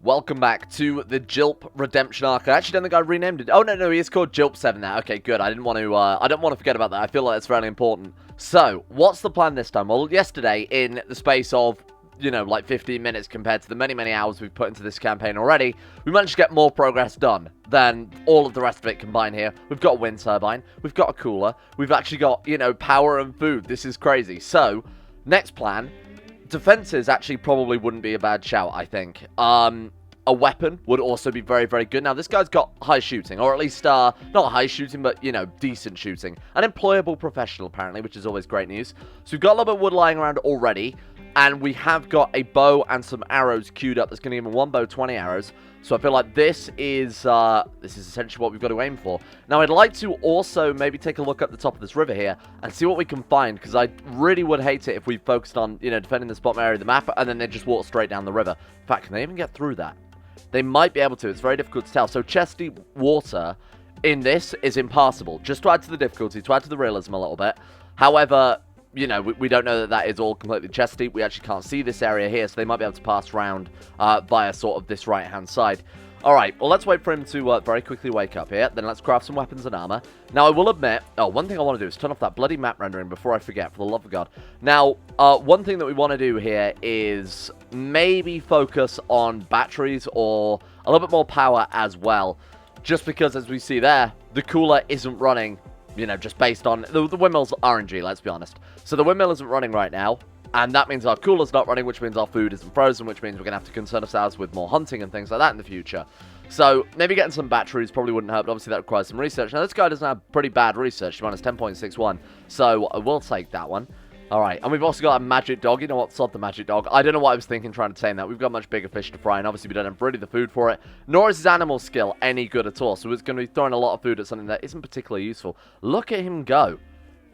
Welcome back to the Jilp Redemption arc. I actually don't think I renamed it. Oh, no, he is called Jilp 7 now. Okay, good. I don't want to forget about that. I feel like it's really important. So, what's the plan this time? Well, yesterday, in the space of, like 15 minutes compared to the many, many hours we've put into this campaign already, we managed to get more progress done than all of the rest of it combined here. We've got a wind turbine. We've got a cooler. We've actually got, power and food. This is crazy. So, next plan. Defenses actually probably wouldn't be a bad shout, I think. A weapon would also be very, very good. Now, this guy's got high shooting, or at least, not high shooting, but, decent shooting. An employable professional, apparently, which is always great news. So we've got a little bit of wood lying around already, and we have got a bow and some arrows queued up. That's going to give him 1 bow, 20 arrows. So I feel like this is essentially what we've got to aim for. Now, I'd like to also maybe take a look at the top of this river here and see what we can find, because I really would hate it if we focused on, defending this bottom area of the map, and then they just walk straight down the river. In fact, can they even get through that? They might be able to. It's very difficult to tell. So, chesty water in this is impassable. Just to add to the difficulty, to add to the realism a little bit. However, we don't know that that is all completely chesty. We actually can't see this area here, so they might be able to pass around via sort of this right-hand side. Alright, well, let's wait for him to very quickly wake up here. Then let's craft some weapons and armor. Now, I will admit... Oh, one thing I want to do is turn off that bloody map rendering before I forget, for the love of God. Now, one thing that we want to do here is maybe focus on batteries or a little bit more power as well. Just because, as we see there, the cooler isn't running, just based on... The windmill's RNG, let's be honest. So the windmill isn't running right now. And that means our cooler's not running, which means our food isn't frozen, which means we're going to have to concern ourselves with more hunting and things like that in the future. So, maybe getting some batteries probably wouldn't hurt, but obviously that requires some research. Now, this guy doesn't have pretty bad research, to be honest, 10.61, so we'll take that one. Alright, and we've also got a magic dog. You know what? Sod the magic dog. I don't know what I was thinking trying to tame that. We've got much bigger fish to fry, and obviously we don't have really the food for it. Nor is his animal skill any good at all, so it's going to be throwing a lot of food at something that isn't particularly useful. Look at him go.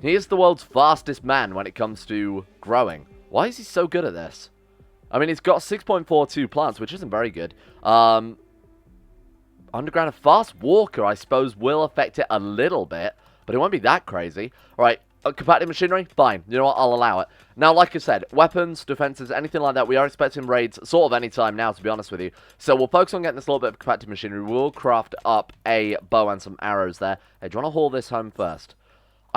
He is the world's fastest man when it comes to growing. Why is he so good at this? I mean, he's got 6.42 plants, which isn't very good. Underground, a fast walker, I suppose, will affect it a little bit, but it won't be that crazy. All right, compacted machinery, fine. You know what? I'll allow it. Now, like I said, weapons, defenses, anything like that, we are expecting raids sort of any time now, to be honest with you. So we'll focus on getting this little bit of compacted machinery. We'll craft up a bow and some arrows there. Hey, do you want to haul this home first?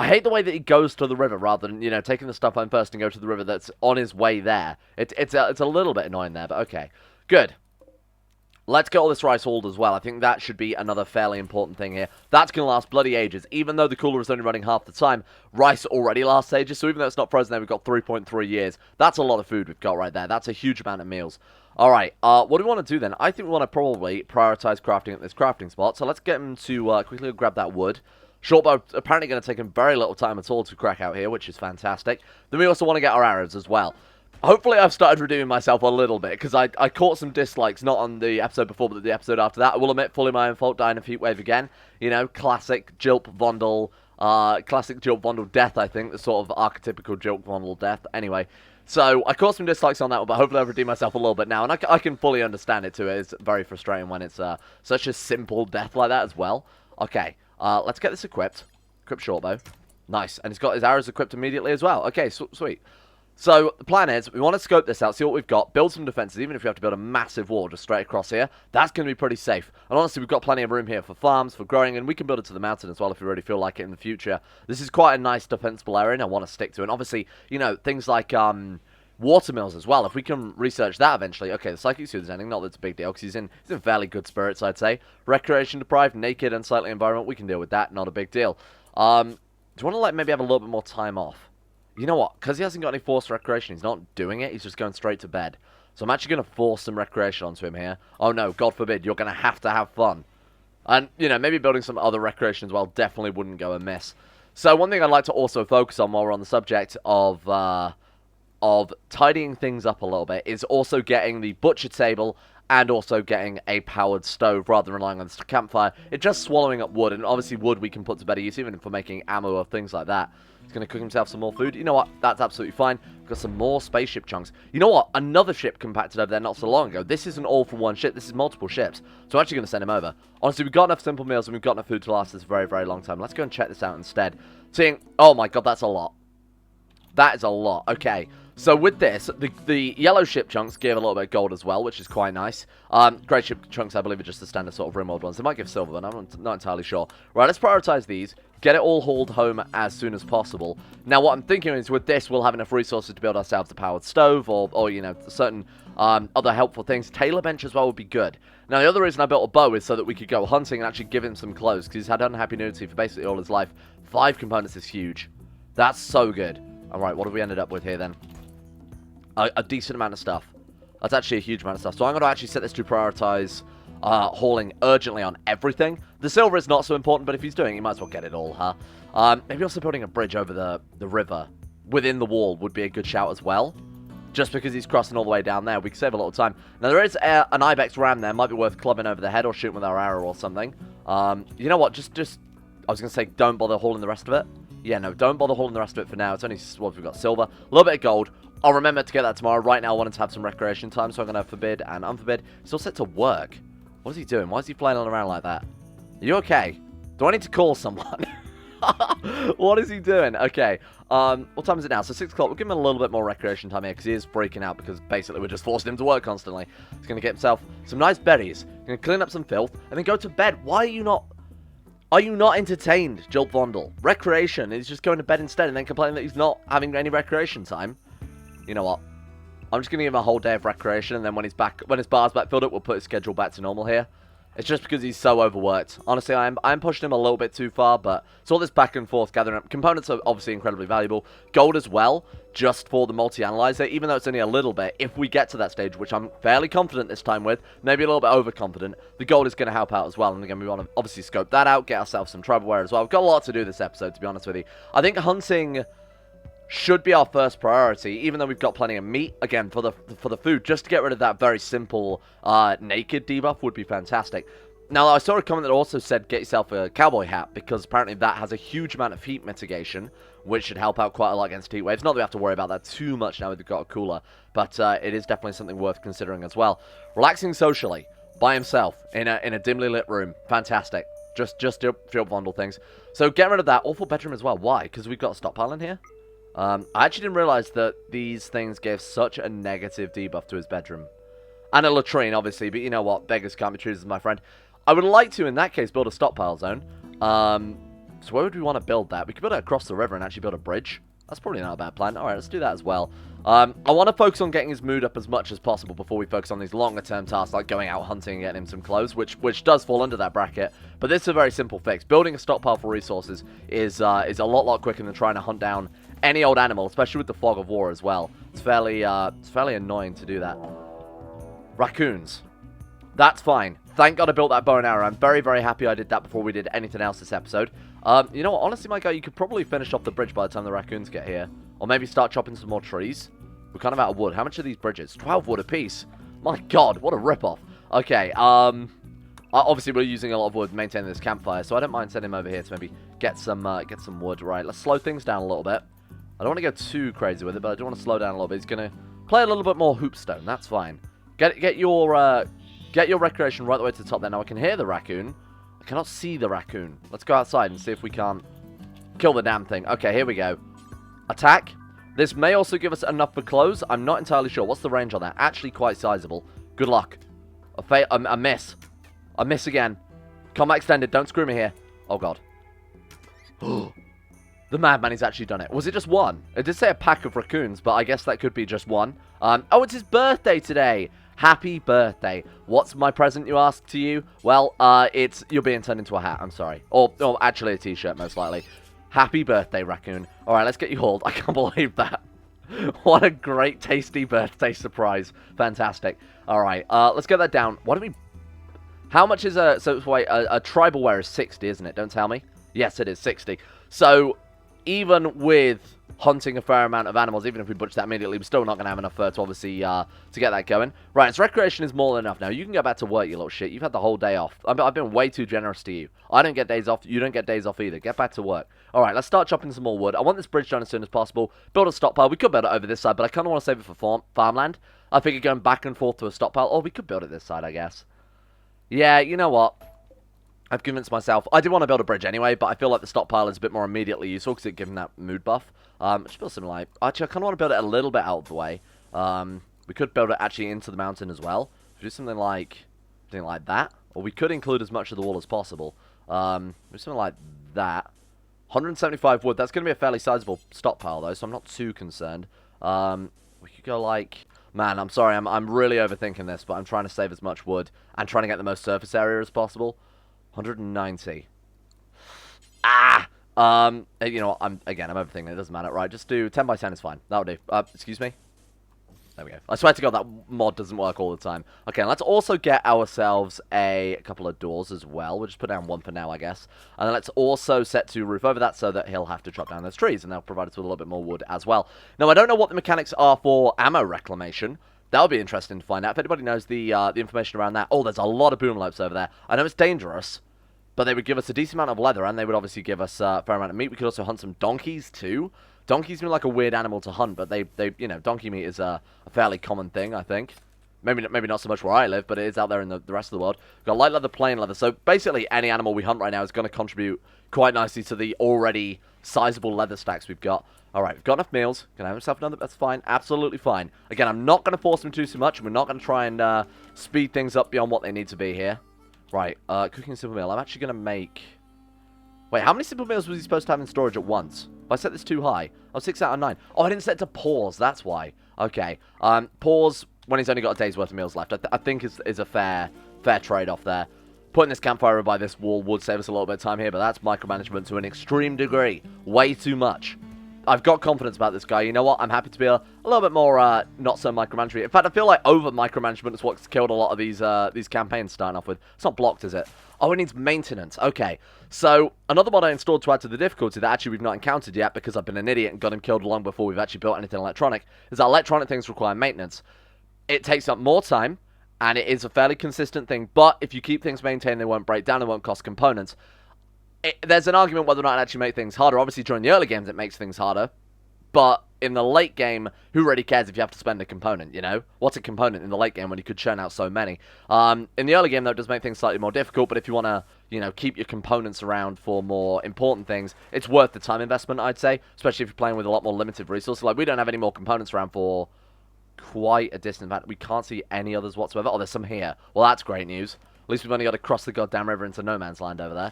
I hate the way that he goes to the river rather than, taking the stuff home first and go to the river that's on his way there. It's a little bit annoying there, but okay. Good. Let's get all this rice hauled as well. I think that should be another fairly important thing here. That's going to last bloody ages. Even though the cooler is only running half the time, rice already lasts ages. So even though it's not frozen there, we've got 3.3 years. That's a lot of food we've got right there. That's a huge amount of meals. Alright, what do we want to do then? I think we want to probably prioritize crafting at this crafting spot. So let's get him to quickly grab that wood. Shortbow apparently going to take him very little time at all to crack out here, which is fantastic. Then we also want to get our arrows as well. Hopefully I've started redeeming myself a little bit, because I caught some dislikes, not on the episode before, but the episode after that. I will admit, fully my own fault, dying of heatwave again. Classic Jilp Vondle, death, I think. The sort of archetypical Jilp Vondle death. Anyway, so I caught some dislikes on that one, but hopefully I've redeemed myself a little bit now. And I can fully understand it too. It's very frustrating when it's such a simple death like that as well. Okay. Let's get this equipped. Equip shortbow. Nice. And he's got his arrows equipped immediately as well. Okay, sweet. So, the plan is, we want to scope this out, see what we've got, build some defenses, even if we have to build a massive wall just straight across here. That's going to be pretty safe. And honestly, we've got plenty of room here for farms, for growing, and we can build it to the mountain as well if we really feel like it in the future. This is quite a nice defensible area, and I want to stick to it. And obviously, things like, watermills as well. If we can research that eventually. Okay, the psychic suit is ending. Not that it's a big deal, because he's in fairly good spirits, I'd say. Recreation deprived, naked, unsightly environment. We can deal with that. Not a big deal. Do you want to maybe have a little bit more time off? You know what? Because he hasn't got any forced recreation, he's not doing it. He's just going straight to bed. So I'm actually going to force some recreation onto him here. Oh no, God forbid, you're going to have fun. And, maybe building some other recreation as well definitely wouldn't go amiss. So one thing I'd like to also focus on while we're on the subject of tidying things up a little bit is also getting the butcher table and also getting a powered stove rather than relying on the campfire. It's just swallowing up wood, and obviously wood we can put to better use even for making ammo or things like that. He's going to cook himself some more food. You know what? That's absolutely fine. We've got some more spaceship chunks. You know what? Another ship compacted over there not so long ago. This isn't all from one ship. This is multiple ships. So I'm actually going to send him over. Honestly, we've got enough simple meals and we've got enough food to last us a very, very long time. Let's go and check this out instead. Seeing... Oh my God, that's a lot. That is a lot. Okay. So with this, the yellow ship chunks give a little bit of gold as well, which is quite nice. Grey ship chunks, I believe, are just the standard sort of Rimworld ones. They might give silver, but I'm not entirely sure. Right, let's prioritize these. Get it all hauled home as soon as possible. Now, what I'm thinking is with this, we'll have enough resources to build ourselves a powered stove or you know, certain other helpful things. Tailor bench as well would be good. Now, the other reason I built a bow is so that we could go hunting and actually give him some clothes, because he's had unhappy nudity for basically all his life. 5 components is huge. That's so good. All right, what have we ended up with here then? A decent amount of stuff. That's actually a huge amount of stuff. So I'm going to actually set this to prioritize hauling urgently on everything. The silver is not so important, but if he's doing it, you might as well get it all, huh? Maybe also building a bridge over the river within the wall would be a good shout as well. Just because he's crossing all the way down there, we can save a little time. Now, there is an ibex ram there. Might be worth clubbing over the head or shooting with our arrow or something. You know what? Just I was going to say don't bother hauling the rest of it. Yeah, no, don't bother hauling the rest of it for now. It's only what we've got: silver, a little bit of gold. I'll remember to get that tomorrow. Right now, I wanted to have some recreation time, so I'm going to forbid and unforbid. He's all set to work. What is he doing? Why is he flailing around like that? Are you okay? Do I need to call someone? What is he doing? Okay. What time is it now? So 6 o'clock. We'll give him a little bit more recreation time here, because he is breaking out, because basically we're just forcing him to work constantly. He's going to get himself some nice berries. He's going to clean up some filth, and then go to bed. Why are you not... Are you not entertained, Jilp Vondle? Recreation. He's just going to bed instead and then complaining that he's not having any recreation time. You know what? I'm just going to give him a whole day of recreation, and then when his bar's back filled up, we'll put his schedule back to normal here. It's just because he's so overworked. Honestly, I'm pushing him a little bit too far, but it's all this back and forth gathering up. Components are obviously incredibly valuable. Gold as well, just for the multi-analyzer, even though it's only a little bit. If we get to that stage, which I'm fairly confident this time with, maybe a little bit overconfident, the gold is going to help out as well. And again, we want to obviously scope that out, get ourselves some travelware as well. We've got a lot to do this episode, to be honest with you. I think hunting should be our first priority, even though we've got plenty of meat, again, for the food. Just to get rid of that very simple naked debuff would be fantastic. Now, I saw a comment that also said get yourself a cowboy hat, because apparently that has a huge amount of heat mitigation, which should help out quite a lot against heat waves. Not that we have to worry about that too much now that we've got a cooler, but it is definitely something worth considering as well. Relaxing socially, by himself, in a dimly lit room. Fantastic. Just Jilp Vondle things. So get rid of that awful bedroom as well. Why? Because we've got a stockpile in here? I actually didn't realize that these things gave such a negative debuff to his bedroom. And a latrine, obviously, but you know what? Beggars can't be choosers, my friend. I would like to, in that case, build a stockpile zone. So where would we want to build that? We could build it across the river and actually build a bridge. That's probably not a bad plan. Alright, let's do that as well. I want to focus on getting his mood up as much as possible before we focus on these longer-term tasks, like going out hunting and getting him some clothes, which does fall under that bracket. But this is a very simple fix. Building a stockpile for resources is a lot quicker than trying to hunt down any old animal, especially with the fog of war as well. It's fairly annoying to do that. Raccoons. That's fine. Thank God I built that bow and arrow. I'm very, very happy I did that before we did anything else this episode. You know what? Honestly, my guy, you could probably finish off the bridge by the time the raccoons get here. Or maybe start chopping some more trees. We're kind of out of wood. How much are these bridges? 12 wood apiece. My God, what a ripoff. Okay, obviously we're using a lot of wood maintaining this campfire, so I don't mind sending him over here to maybe get some wood. Right, let's slow things down a little bit. I don't want to go too crazy with it, but I do want to slow down a little bit. He's going to play a little bit more hoopstone. That's fine. Get your recreation right the way to the top there. Now I can hear the raccoon. I cannot see the raccoon. Let's go outside and see if we can't kill the damn thing. Okay, here we go. Attack. This may also give us enough for clothes. I'm not entirely sure. What's the range on that? Actually quite sizable. Good luck. A miss. A miss again. Combat extended. Don't screw me here. Oh, God. The madman, he's actually done it. Was it just one? It did say a pack of raccoons, but I guess that could be just one. Oh, it's his birthday today. Happy birthday. What's my present, you ask, to you? Well, you're being turned into a hat. I'm sorry. Or actually a t-shirt, most likely. Happy birthday, raccoon. All right, let's get you hauled. I can't believe that. What a great, tasty birthday surprise. Fantastic. All right, let's get that down. Why don't we... How much is a... So, wait, a tribal wear is 60, isn't it? Don't tell me. Yes, it is 60. So, even with hunting a fair amount of animals, even if we butcher that immediately, we're still not going to have enough fur to obviously to get that going. Right, so recreation is more than enough now. You can go back to work, you little shit. You've had the whole day off. I've been way too generous to you. I don't get days off. You don't get days off either. Get back to work. All right, let's start chopping some more wood. I want this bridge done as soon as possible. Build a stockpile. We could build it over this side, but I kind of want to save it for farmland. I figure going back and forth to a stockpile. Oh, we could build it this side, I guess. Yeah, you know what? I've convinced myself. I did want to build a bridge anyway, but I feel like the stockpile is a bit more immediately useful because it gives that mood buff. Just build something like... Actually, I kind of want to build it a little bit out of the way. We could build it actually into the mountain as well. Do something like that. Or we could include as much of the wall as possible. Do something like that. 175 wood. That's going to be a fairly sizable stockpile, though, so I'm not too concerned. We could go like... Man, I'm sorry. I'm really overthinking this, but I'm trying to save as much wood and trying to get the most surface area as possible. 190. You know, I'm overthinking it. It doesn't matter. Right, just do 10 by 10 is fine. That'll do. Excuse me. There we go. I swear to God, that mod doesn't work all the time. Okay, let's also get ourselves a couple of doors as well. We'll just put down one for now, I guess. And then let's also set to roof over that so that he'll have to chop down those trees, and they'll provide us with a little bit more wood as well. Now, I don't know what the mechanics are for ammo reclamation. That would be interesting to find out. If anybody knows the information around that. Oh, there's a lot of boom lopes over there. I know it's dangerous, but they would give us a decent amount of leather, and they would obviously give us a fair amount of meat. We could also hunt some donkeys, too. Donkeys seem like a weird animal to hunt, but they you know, donkey meat is a fairly common thing, I think. Maybe not so much where I live, but it is out there in the rest of the world. We've got light leather, plain leather. So basically, any animal we hunt right now is going to contribute quite nicely to the already sizable leather stacks we've got. All right, we've got enough meals. Can I have myself another? That's fine. Absolutely fine. Again, I'm not going to force them to do too much. We're not going to try and speed things up beyond what they need to be here. Right, cooking a simple meal. I'm actually going to make... Wait, how many simple meals was he supposed to have in storage at once? If I set this too high. Oh, 6 out of 9. Oh, I didn't set it to pause. That's why. Okay. Pause when he's only got a day's worth of meals left. I think is a fair trade-off there. Putting this campfire by this wall would save us a little bit of time here, but that's micromanagement to an extreme degree. Way too much. I've got confidence about this guy. You know what? I'm happy to be a little bit more not so micromanagement. In fact, I feel like over micromanagement is what's killed a lot of these campaigns starting off with. It's not blocked, is it? Oh, it needs maintenance. Okay. So, another mod I installed to add to the difficulty that actually we've not encountered yet because I've been an idiot and got him killed long before we've actually built anything electronic is that electronic things require maintenance. It takes up more time, and it is a fairly consistent thing, but if you keep things maintained, they won't break down, they won't cost components. There's an argument whether or not it actually makes things harder. Obviously, during the early games, it makes things harder. But in the late game, who really cares if you have to spend a component, you know? What's a component in the late game when you could churn out so many? In the early game, though, it does make things slightly more difficult. But if you want to, you know, keep your components around for more important things, it's worth the time investment, I'd say. Especially if you're playing with a lot more limited resources. Like, we don't have any more components around for quite a distance. In fact, we can't see any others whatsoever. Oh, there's some here. Well, that's great news. At least we've only got to cross the goddamn river into no man's land over there.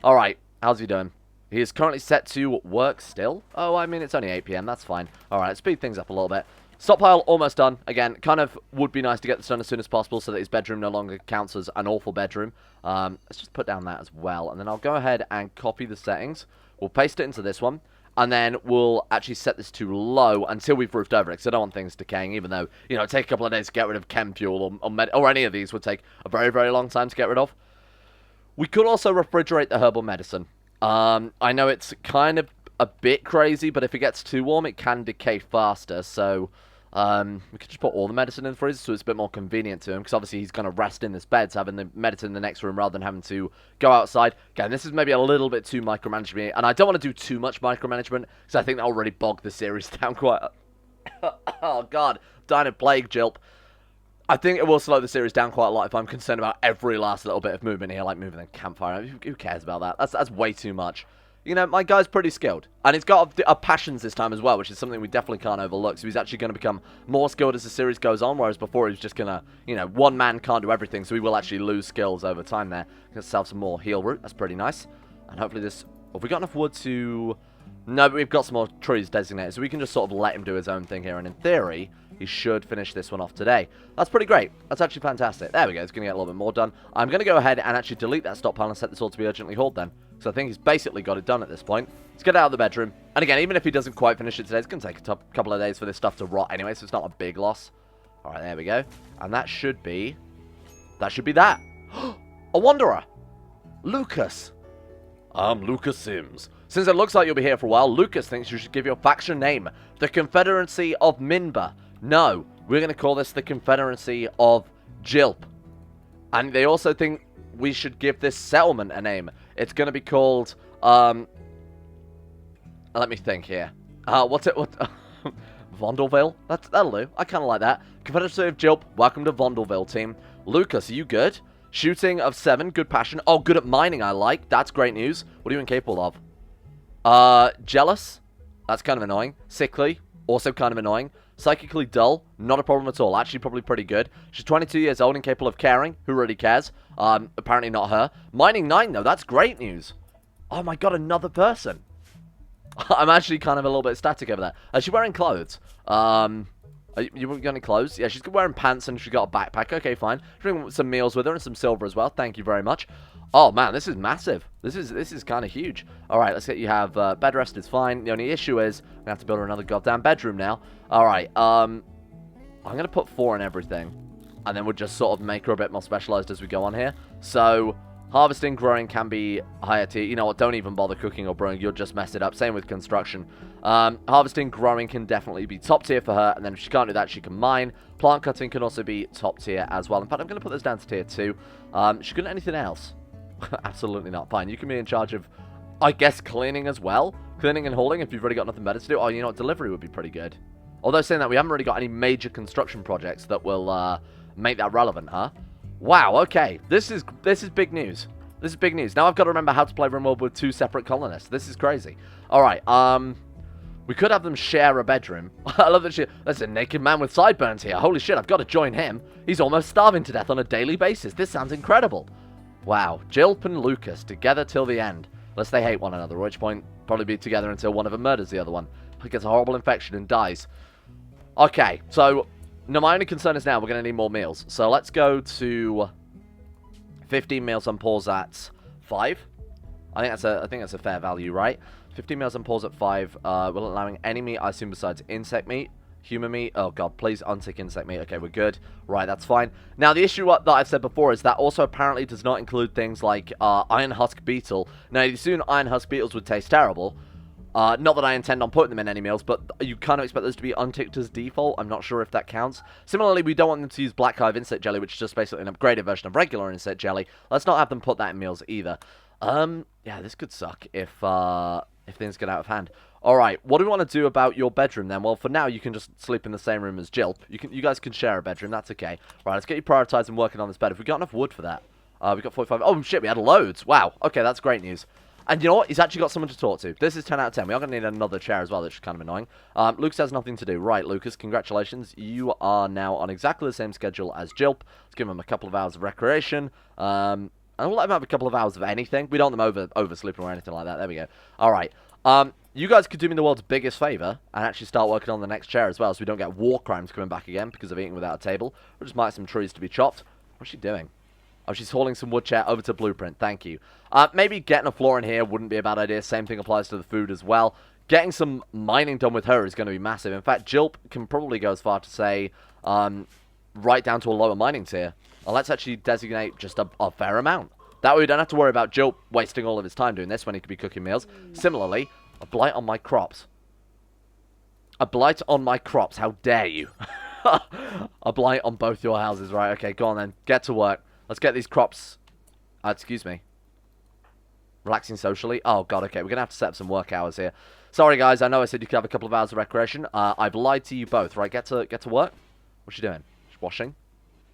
All right, how's he doing? He is currently set to work still. Oh, I mean, it's only 8 PM. That's fine. All right, let's speed things up a little bit. Stockpile almost done. Again, kind of would be nice to get this done as soon as possible so that his bedroom no longer counts as an awful bedroom. Let's just put down that as well. And then I'll go ahead and copy the settings. We'll paste it into this one. And then we'll actually set this to low until we've roofed over it. Because I don't want things decaying, even though, you know, it'd take a couple of days to get rid of chem fuel or any of these would take a very, very long time to get rid of. We could also refrigerate the herbal medicine. I know it's kind of a bit crazy, but if it gets too warm, it can decay faster. So, we could just put all the medicine in the freezer so it's a bit more convenient to him. Because obviously he's going to rest in this bed, so having the medicine in the next room rather than having to go outside. Again, this is maybe a little bit too micromanagement. And I don't want to do too much micromanagement, because I think that already bogged the series down quite... Oh, God. Dying of plague, Jilp. I think it will slow the series down quite a lot if I'm concerned about every last little bit of movement here, like moving the campfire. Who cares about that? That's way too much. You know, my guy's pretty skilled. And he's got a passions this time as well, which is something we definitely can't overlook. So he's actually going to become more skilled as the series goes on, whereas before he was just going to, you know, one man can't do everything, so he will actually lose skills over time there. Get himself some more heal root. That's pretty nice. And hopefully this... Have we got enough wood to... No, but we've got some more trees designated, so we can just sort of let him do his own thing here. And in theory, he should finish this one off today. That's pretty great. That's actually fantastic. There we go. It's going to get a little bit more done. I'm going to go ahead and actually delete that stockpile and set this all to be urgently hauled then. So I think he's basically got it done at this point. Let's get out of the bedroom. And again, even if he doesn't quite finish it today, it's going to take a couple of days for this stuff to rot anyway, so it's not a big loss. All right, there we go. And that should be... that. A wanderer. Lucas. I'm Lucas Sims. Since it looks like you'll be here for a while, Lucas thinks you should give your faction name the Confederacy of Minba. No, we're going to call this the Confederacy of Jilp. And they also think we should give this settlement a name. It's going to be called, let me think here. What? Vondleville? That'll do. I kind of like that. Confederacy of Jilp, welcome to Vondleville, team. Lucas, are you good? Shooting of 7, good passion. Oh, good at mining, I like. That's great news. What are you incapable of? Jealous. That's kind of annoying. Sickly. Also kind of annoying. Psychically dull. Not a problem at all. Actually, probably pretty good. She's 22 years old and capable of caring. Who really cares? Apparently not her. Mining 9, though. That's great news. Oh, my God. Another person. I'm actually kind of a little bit static over there. Is she wearing clothes? You got any clothes? Yeah, she's wearing pants and she's got a backpack. Okay, fine. She's bringing some meals with her and some silver as well. Thank you very much. Oh, man, this is massive. This is kind of huge. All right, let's get you have bed rest is fine. The only issue is I'm going to have to build her another goddamn bedroom now. All right, I'm going to put 4 in everything. And then we'll just sort of make her a bit more specialized as we go on here. So, harvesting, growing can be higher tier. You know what? Don't even bother cooking or brewing. You'll just mess it up. Same with construction. Harvesting, growing can definitely be top tier for her. And then if she can't do that, she can mine. Plant cutting can also be top tier as well. In fact, I'm going to put this down to tier 2. She couldn't anything else. Absolutely not. Fine. You can be in charge of, I guess, cleaning as well. Cleaning and hauling if you've really got nothing better to do. Oh, you know what? Delivery would be pretty good. Although saying that, we haven't really got any major construction projects that will make that relevant, huh? Wow, okay. This is big news. This is big news. Now I've got to remember how to play Rimworld with 2 separate colonists. This is crazy. Alright, we could have them share a bedroom. I love that there's a naked man with sideburns here. Holy shit, I've got to join him. He's almost starving to death on a daily basis. This sounds incredible. Wow, Jilp and Lucas together till the end. Unless they hate one another, at which point probably be together until one of them murders the other one. He gets a horrible infection and dies. Okay, so no, my only concern is now we're going to need more meals. So let's go to 15 meals on pause at 5. I think that's a fair value, right? 15 meals on pause at 5. We're allowing any meat, I assume, besides insect meat. Human meat. Oh, God, please untick insect meat. Okay, we're good. Right, that's fine. Now, the issue that I've said before is that also apparently does not include things like iron husk beetle. Now, you assume iron husk beetles would taste terrible. Not that I intend on putting them in any meals, but you kind of expect those to be unticked as default. I'm not sure if that counts. Similarly, we don't want them to use Black Hive Insect Jelly, which is just basically an upgraded version of regular Insect Jelly. Let's not have them put that in meals either. Yeah, this could suck if things get out of hand. Alright, what do we want to do about your bedroom then? Well, for now, you can just sleep in the same room as Jilp. You guys can share a bedroom, that's okay. Right, let's get you prioritized and working on this bed. Have we got enough wood for that? We got 45. Oh, shit, we had loads. Wow, okay, that's great news. And you know what? He's actually got someone to talk to. This is 10 out of 10. We are going to need another chair as well, which is kind of annoying. Lucas has nothing to do. Right, Lucas, congratulations. You are now on exactly the same schedule as Jilp. Let's give him a couple of hours of recreation. And we'll let him have a couple of hours of anything. We don't want them oversleeping or anything like that. There we go. All right. You guys could do me the world's biggest favor and actually start working on the next chair as well so we don't get war crimes coming back again because of eating without a table. We'll just mark some trees to be chopped. What's she doing? Oh, she's hauling some wood chair over to Blueprint. Thank you. Maybe getting a floor in here wouldn't be a bad idea. Same thing applies to the food as well. Getting some mining done with her is going to be massive. In fact, Jilp can probably go as far to say right down to a lower mining tier. And let's actually designate just a fair amount. That way we don't have to worry about Jilp wasting all of his time doing this when he could be cooking meals. Similarly, a blight on my crops. A blight on my crops. How dare you? A blight on both your houses. Right, okay, go on then. Get to work. Let's get these crops... excuse me. Relaxing socially. Oh, God, okay. We're going to have to set up some work hours here. Sorry, guys. I know I said you could have a couple of hours of recreation. I've lied to you both, right? Get to work. What's she doing? She's washing.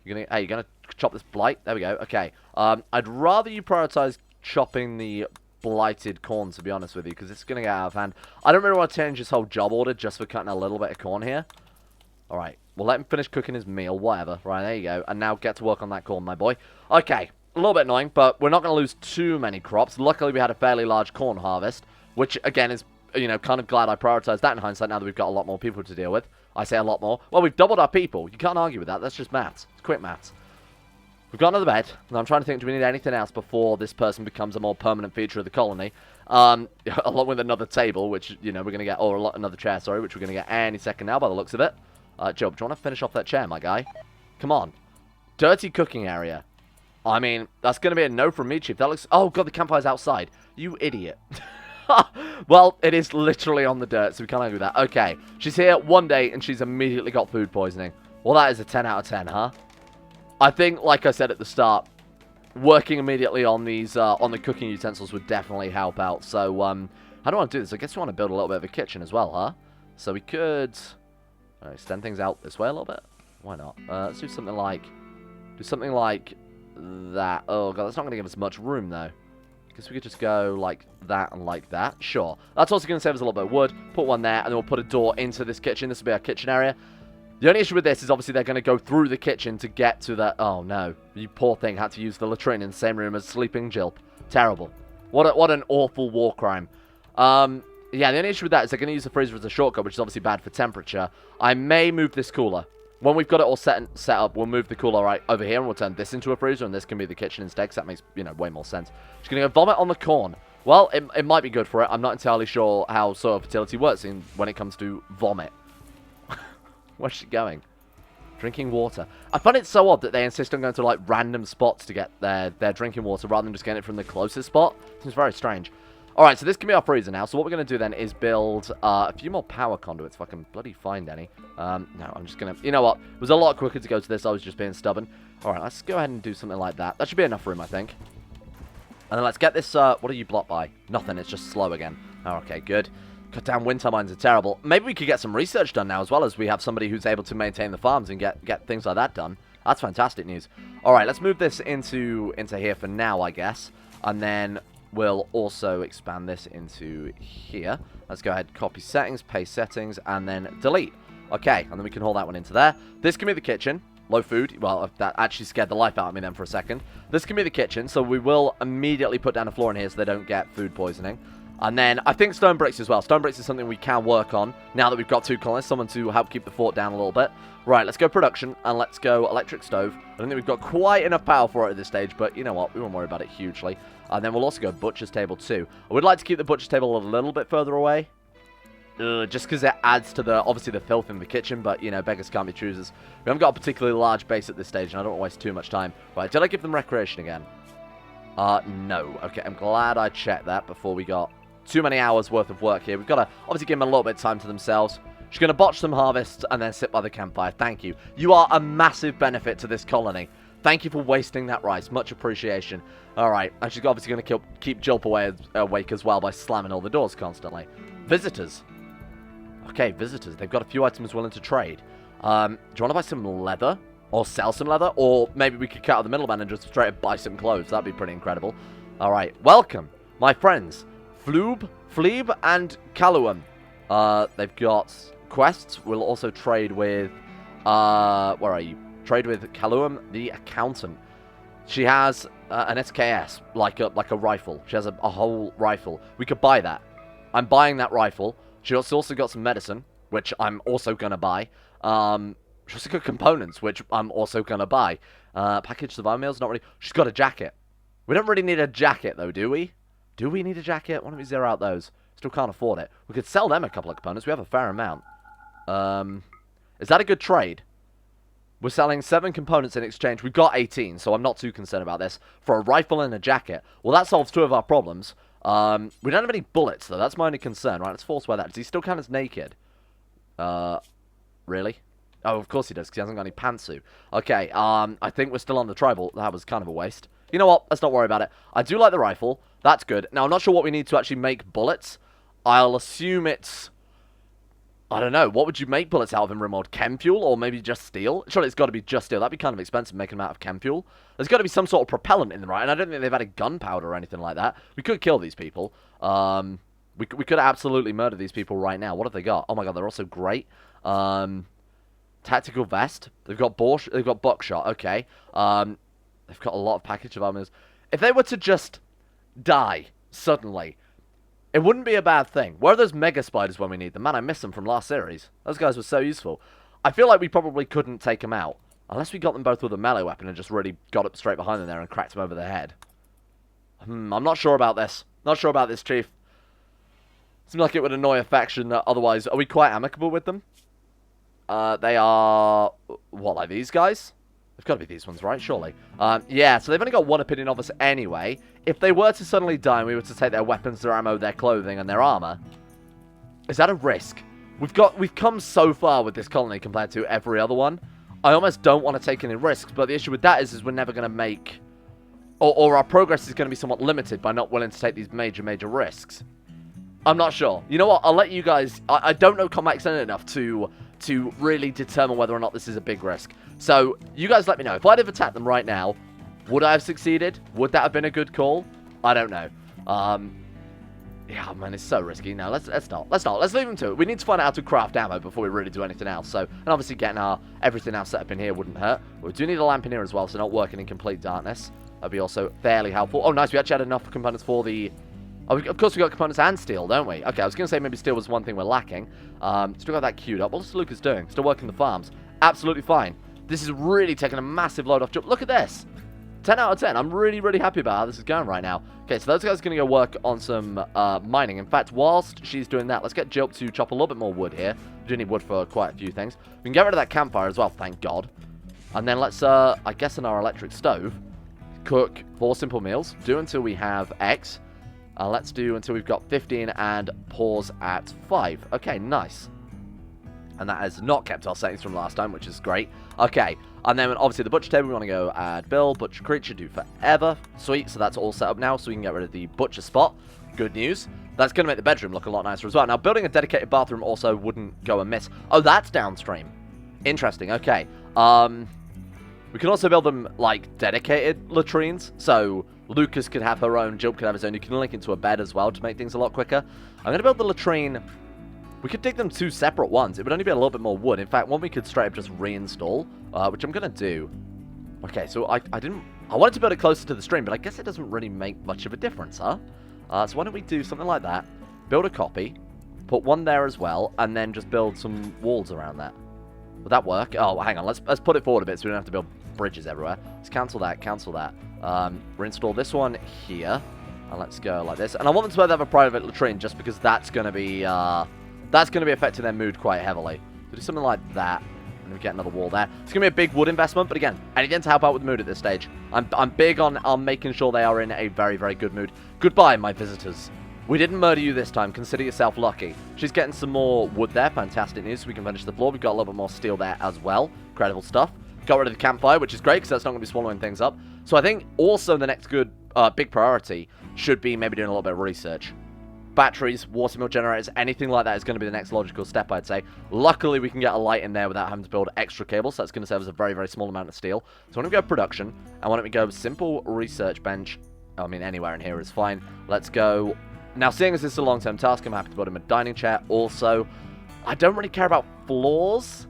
Hey, you're going to chop this blight? There we go. Okay. I'd rather you prioritize chopping the blighted corn, to be honest with you, because it's going to get out of hand. I don't really want to change this whole job order just for cutting a little bit of corn here. Alright, we'll let him finish cooking his meal, whatever. Right, there you go. And now get to work on that corn, my boy. Okay, a little bit annoying, but we're not going to lose too many crops. Luckily, we had a fairly large corn harvest, which, again, is, you know, kind of glad I prioritized that in hindsight now that we've got a lot more people to deal with. I say a lot more. Well, we've doubled our people. You can't argue with that. That's just maths. It's quick maths. We've got another bed. Now I'm trying to think, do we need anything else before this person becomes a more permanent feature of the colony? Along with another table, which, you know, we're going to get, or another chair, sorry, which we're going to get any second now by the looks of it. Job, do you want to finish off that chair, my guy? Come on. Dirty cooking area. I mean, that's going to be a no from me, Chief. That looks... Oh, God, the campfire's outside. You idiot. Well, it is literally on the dirt, so we can't argue with that. Okay, she's here one day, and she's immediately got food poisoning. Well, that is a 10 out of 10, huh? I think, like I said at the start, working immediately on these, on the cooking utensils would definitely help out. So, how do I want to do this? I guess we want to build a little bit of a kitchen as well, huh? So we could extend things out this way a little bit. Why not? Let's do something like that. Oh, God, that's not going to give us much room, though. Guess we could just go like that and like that. Sure. That's also going to save us a little bit of wood. Put one there, and then we'll put a door into this kitchen. This will be our kitchen area. The only issue with this is obviously they're going to go through the kitchen to get to that. Oh, no. You poor thing had to use the latrine in the same room as sleeping Jilp. Terrible. What an awful war crime. Yeah, the only issue with that is they're going to use the freezer as a shortcut, which is obviously bad for temperature. I may move this cooler. When we've got it all set up, we'll move the cooler right over here, and we'll turn this into a freezer, and this can be the kitchen instead, because that makes, you know, way more sense. She's going to go vomit on the corn. Well, it might be good for it. I'm not entirely sure how soil fertility works when it comes to vomit. Where's she going? Drinking water. I find it so odd that they insist on going to, like, random spots to get their drinking water, rather than just getting it from the closest spot. Seems very strange. Alright, so this can be our freezer now. So what we're going to do then is build a few more power conduits if I can bloody find any. No, I'm just going to... You know what? It was a lot quicker to go to this. I was just being stubborn. Alright, let's go ahead and do something like that. That should be enough room, I think. And then let's get this... what are you blocked by? Nothing. It's just slow again. Oh, okay, good. Goddamn, wind turbines are terrible. Maybe we could get some research done now as well, as we have somebody who's able to maintain the farms and get things like that done. That's fantastic news. Alright, let's move this into here for now, I guess. And then... we'll also expand this into here. Let's go ahead, copy settings, paste settings, and then delete. Okay, and then we can haul that one into there. This can be the kitchen. Low food. Well, that actually scared the life out of me then for a second. This can be the kitchen, so we will immediately put down a floor in here so they don't get food poisoning. And then, I think stone bricks as well. Stone bricks is something we can work on now that we've got 2 colonists. Someone to help keep the fort down a little bit. Right, let's go production, and let's go electric stove. I don't think we've got quite enough power for it at this stage, but you know what? We won't worry about it hugely. And then we'll also go butcher's table too. I would like to keep the butcher's table a little bit further away. Just because it adds to obviously the filth in the kitchen, but, you know, beggars can't be choosers. We haven't got a particularly large base at this stage, and I don't want to waste too much time. Right, did I give them recreation again? No. Okay, I'm glad I checked that before we got too many hours worth of work here. We've got to obviously give them a little bit of time to themselves. She's going to botch some harvests and then sit by the campfire. Thank you. You are a massive benefit to this colony. Thank you for wasting that rice. Much appreciation. Alright, and she's obviously going to keep Jilp awake as well by slamming all the doors constantly. Visitors. Okay, visitors. They've got a few items willing to trade. Do you want to buy some leather? Or sell some leather? Or maybe we could cut out the middleman and just straight up buy some clothes. That'd be pretty incredible. Alright, welcome, my friends. Fleeb, and Caluum. They've got quests. We'll also trade with... where are you? Trade with Caluum, the accountant. She has an SKS, like a rifle. She has a whole rifle. We could buy that. I'm buying that rifle. She's also got some medicine, which I'm also going to buy. She's also got components, which I'm also going to buy. Package survival meals, not really. She's got a jacket. We don't really need a jacket, though, do we? Do we need a jacket? Why don't we zero out those? Still can't afford it. We could sell them a couple of components. We have a fair amount. Is that a good trade? We're selling 7 components in exchange. We've got 18, so I'm not too concerned about this. For a rifle and a jacket. Well, that solves 2 of our problems. We don't have any bullets, though. That's my only concern. Right, let's force wear that. Does he still count as naked? Really? Oh, of course he does, because he hasn't got any pantsuit. Okay, I think we're still on the tribal. That was kind of a waste. You know what? Let's not worry about it. I do like the rifle. That's good. Now, I'm not sure what we need to actually make bullets. I'll assume it's... I don't know. What would you make bullets out of in Rimworld? Chem fuel or maybe just steel? Surely it's got to be just steel. That'd be kind of expensive making them out of chem fuel. There's got to be some sort of propellant in them, right? And I don't think they've added gunpowder or anything like that. We could kill these people. We could absolutely murder these people right now. What have they got? Oh my god, they're also great. Tactical vest. They've got buckshot. Okay. They've got a lot of package of armors. If they were to just die suddenly, it wouldn't be a bad thing. Where are those mega spiders when we need them? Man, I miss them from last series. Those guys were so useful. I feel like we probably couldn't take them out. Unless we got them both with a melee weapon and just really got up straight behind them there and cracked them over the head. I'm not sure about this. Not sure about this, Chief. Seems like it would annoy a faction otherwise. Are we quite amicable with them? They are... what, like these guys? They've got to be these ones, right? Surely. Yeah, so they've only got 1 opinion of us anyway. If they were to suddenly die and we were to take their weapons, their ammo, their clothing, and their armor, is that a risk? We've come so far with this colony compared to every other one. I almost don't want to take any risks, but the issue with that is we're never going to make... Or our progress is going to be somewhat limited by not willing to take these major risks. I'm not sure. You know what? I'll let you guys... I don't know combat extended enough to really determine whether or not this is a big risk. So, you guys let me know. If I'd have attacked them right now, Would I have succeeded? Would that have been a good call? I don't know. Yeah, man, it's so risky. No, let's not. Let's leave them to it. We need to find out how to craft ammo before we really do anything else. So, and obviously getting our everything else set up in here wouldn't hurt. But we do need a lamp in here as well, so not working in complete darkness. That'd be also fairly helpful. Oh, nice. We actually had enough components for the... Oh, of course we got components and steel, don't we? Okay, I was going to say maybe steel was one thing we're lacking. Still got that queued up. What's Lucas doing? Still working the farms. Absolutely fine. This is really taking a massive load off. Look at this. 10 out of 10. I'm really, really happy about how this is going right now. Okay, so those guys are going to go work on some mining. In fact, whilst she's doing that, let's get Jilp to chop a little bit more wood here. We do need wood for quite a few things. We can get rid of that campfire as well, thank God. And then let's, I guess in our electric stove, cook 4 simple meals. Do until we have X. Let's do until we've got 15 and pause at 5. Okay, nice. And that has not kept our settings from last time, which is great. Okay, and then obviously the butcher table, we want to go add build, butcher creature, do forever. Sweet, so that's all set up now, so we can get rid of the butcher spot. Good news. That's going to make the bedroom look a lot nicer as well. Now, building a dedicated bathroom also wouldn't go amiss. Oh, that's downstream. Interesting, okay. We can also build them, like, dedicated latrines, so Lucas could have her own, Jilp could have his own. You can link into a bed as well to make things a lot quicker. I'm going to build the latrine. We could dig them 2 separate ones. It would only be a little bit more wood. In fact, one we could straight up just reinstall, which I'm going to do. Okay, so I wanted to build it closer to the stream, but I guess it doesn't really make much of a difference, huh? So why don't we do something like that? Build a copy, put one there as well, and then just build some walls around that. Would that work? Oh, hang on. Let's put it forward a bit so we don't have to build bridges everywhere. Let's cancel that, cancel that. Reinstall this one here, and let's go like this. And I want them to both have a private latrine just because that's going to be affecting their mood quite heavily. So do something like that, and we get another wall there. It's going to be a big wood investment, but again, anything to help out with the mood at this stage. I'm big on making sure they are in a very, very good mood. Goodbye, my visitors. We didn't murder you this time. Consider yourself lucky. She's getting some more wood there. Fantastic news. We can finish the floor. We've got a little bit more steel there as well. Incredible stuff. Got rid of the campfire, which is great because that's not going to be swallowing things up. So I think also the next good big priority should be maybe doing a little bit of research. Batteries, water mill generators, anything like that is going to be the next logical step, I'd say. Luckily, we can get a light in there without having to build extra cables, so that's going to save us a very, very small amount of steel. So why don't we go production, and why don't we go simple research bench. I mean, anywhere in here is fine. Let's go. Now, seeing as this is a long-term task, I'm happy to build him a dining chair. Also, I don't really care about floors.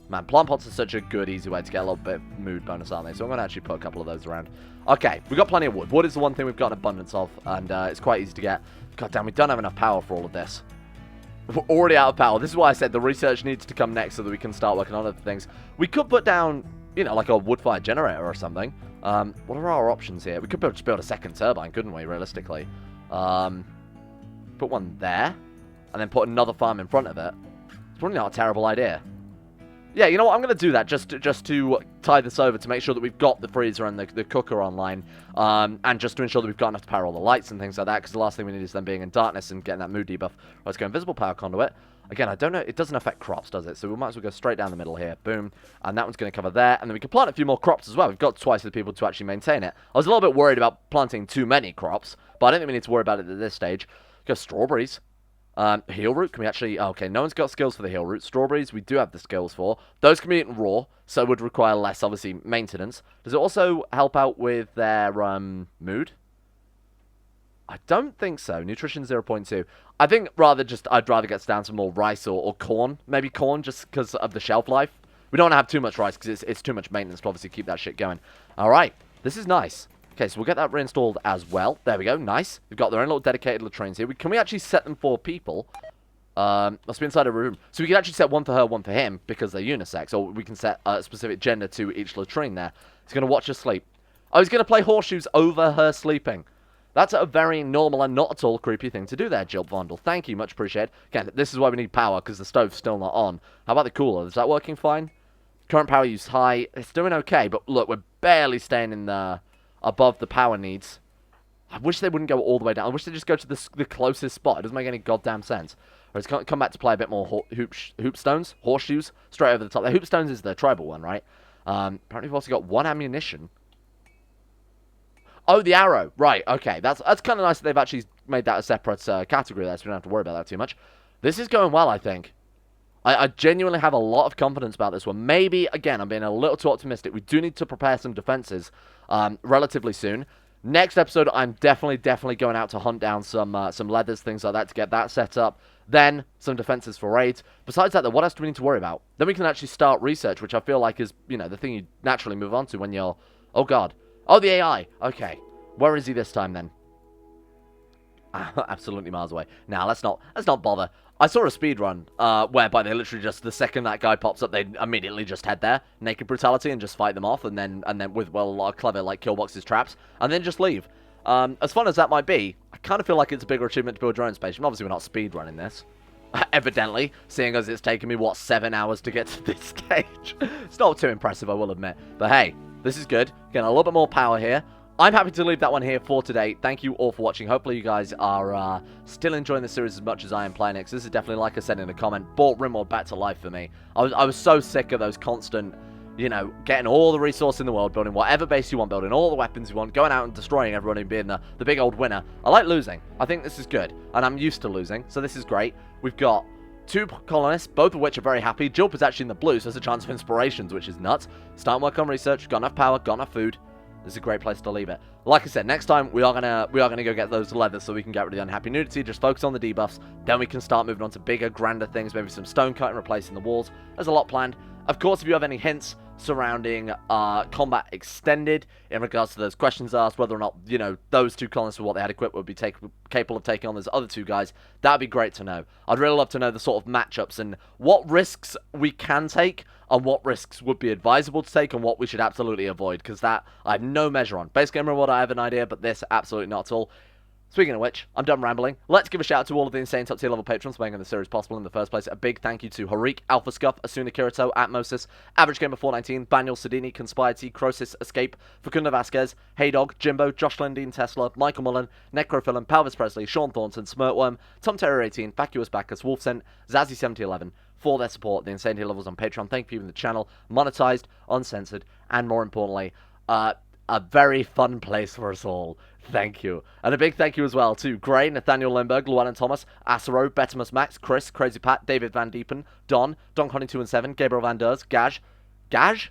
Man, plant pots are such a good, easy way to get a little bit of mood bonus, aren't they? So I'm going to actually put a couple of those around. Okay, we've got plenty of wood. Wood is the one thing we've got an abundance of, and it's quite easy to get. God damn, we don't have enough power for all of this. We're already out of power. This is why I said the research needs to come next so that we can start working on other things. We could put down, you know, like a wood-fired generator or something. What are our options here? We could just build a second turbine, couldn't we, realistically? Put one there, and then put another farm in front of it. It's probably not a terrible idea. Yeah, you know what? I'm going to do that just to tie this over to make sure that we've got the freezer and the cooker online, and just to ensure that we've got enough to power all the lights and things like that, because the last thing we need is them being in darkness and getting that mood debuff. Let's go invisible power conduit. Again, I don't know. It doesn't affect crops, does it? So we might as well go straight down the middle here. Boom. And that one's going to cover there. And then we can plant a few more crops as well. We've got twice the people to actually maintain it. I was a little bit worried about planting too many crops, but I don't think we need to worry about it at this stage. Go strawberries. Heel root, can we actually... Okay, no one's got skills for the heel root. Strawberries, we do have the skills for. Those can be eaten raw, so would require less, obviously, maintenance. Does it also help out with their mood? I don't think so. Nutrition 0.2. I think I'd rather get down to more rice or corn. Maybe corn, just because of the shelf life. We don't want to have too much rice, because it's too much maintenance to obviously keep that shit going. Alright, this is nice. Okay, so we'll get that reinstalled as well. There we go, nice. We've got their own little dedicated latrines here. Can we actually set them for people? Must be inside a room. So we can actually set one for her, one for him, because they're unisex. Or we can set a specific gender to each latrine there. He's going to watch her sleep. Oh, he's going to play horseshoes over her sleeping. That's a very normal and not at all creepy thing to do there, Jilp Vondle. Thank you, much appreciated. Again, this is why we need power, because the stove's still not on. How about the cooler? Is that working fine? Current power use high. It's doing okay, but look, we're barely staying in the... above the power needs. I wish they wouldn't go all the way down. I wish they'd just go to the closest spot. It doesn't make any goddamn sense. Or it's come back to play a bit more hoop stones, horseshoes, straight over the top. The hoop stones is the tribal one, right? Apparently we've also got 1 ammunition. Oh, the arrow. Right, okay. That's kind of nice that they've actually made that a separate category there, so we don't have to worry about that too much. This is going well, I think. I genuinely have a lot of confidence about this one. Maybe, again, I'm being a little too optimistic. We do need to prepare some defenses. relatively soon. Next episode, I'm definitely going out to hunt down some leathers, things like that, to get that set up. Then, some defenses for raids. Besides that, though, what else do we need to worry about? Then we can actually start research, which I feel like is, you know, the thing you naturally move on to when you're... Oh, God. Oh, the AI. Okay. Where is he this time, then? Absolutely miles away. Now, let's not bother. I saw a speedrun, whereby they literally just, the second that guy pops up, they immediately just head there, naked brutality, and just fight them off, and then with, well, a lot of clever, like, killboxes, traps, and then just leave. As fun as that might be, I kind of feel like it's a bigger achievement to build your own station. Obviously, we're not speedrunning this. Evidently, seeing as it's taken me, what, 7 hours to get to this stage. It's not too impressive, I will admit. But hey, this is good. Getting a little bit more power here. I'm happy to leave that one here for today. Thank you all for watching. Hopefully you guys are still enjoying the series as much as I am playing it. 'Cause this is definitely, like I said in the comment, brought Rimworld back to life for me. I was so sick of those constant, you know, getting all the resource in the world, building whatever base you want, building all the weapons you want, going out and destroying everyone and being the big old winner. I like losing. I think this is good. And I'm used to losing, so this is great. We've got 2 colonists, both of which are very happy. Jilp is actually in the blue, so there's a chance of inspirations, which is nuts. Starting work on research, got enough power, got enough food. This is a great place to leave it. Like I said, next time we are gonna go get those leathers so we can get rid of the unhappy nudity, just focus on the debuffs, then we can start moving on to bigger, grander things, maybe some stone cutting, replacing the walls. There's a lot planned. Of course, if you have any hints surrounding combat extended in regards to those questions asked, whether or not, you know, those 2 colonists with what they had equipped would be capable of taking on those other 2 guys, that'd be great to know. I'd really love to know the sort of matchups and what risks we can take and what risks would be advisable to take and what we should absolutely avoid, because that I have no measure on. Base Game Rimworld, I have an idea, but this, absolutely not at all. Speaking of which, I'm done rambling. Let's give a shout out to all of the insane top tier level patrons making the series possible in the first place. A big thank you to Harik, Alpha Scuff, Asuna Kirito, Atmosis, Average Gamer 419, Baniel Sedini, Conspiracy, Crosis, Escape, Facunda Vasquez, Heydog, Jimbo, Josh Lindeen, Tesla, Michael Mullen, Necrophilim, Palvis Presley, Sean Thornton, Smirtworm, Tom Terror 18, Vacuous Bacchus, Wolfsent, Zazzy 7011 for their support. The insane tier levels on Patreon. Thank you for the channel, monetized, uncensored, and more importantly, a very fun place for us all. Thank you. And a big thank you as well to Gray, Nathaniel Lindberg, Llewellyn Thomas, Acero, Betimus Max, Chris, Crazy Pat, David Van Diepen, Don, Don Conning 2 and 7, Gabriel Van Ders, Gaz, Genji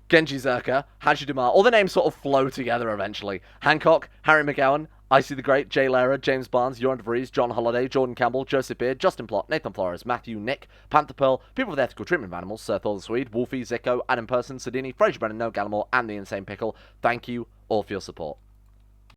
Zerka, Haji Dumar. All the names sort of flow together eventually. Hancock, Harry McGowan, Icy the Great, Jay Lara, James Barnes, Joran DeVries, John Holiday, Jordan Campbell, Joseph Beard, Justin Plott, Nathan Flores, Matthew, Nick, Panther Pearl, People with Ethical Treatment of Animals, Sir Thor the Swede, Wolfie, Zico, Adam Person, Sedini, Fraser Brennan, No Gallimore, and the Insane Pickle. Thank you all for your support.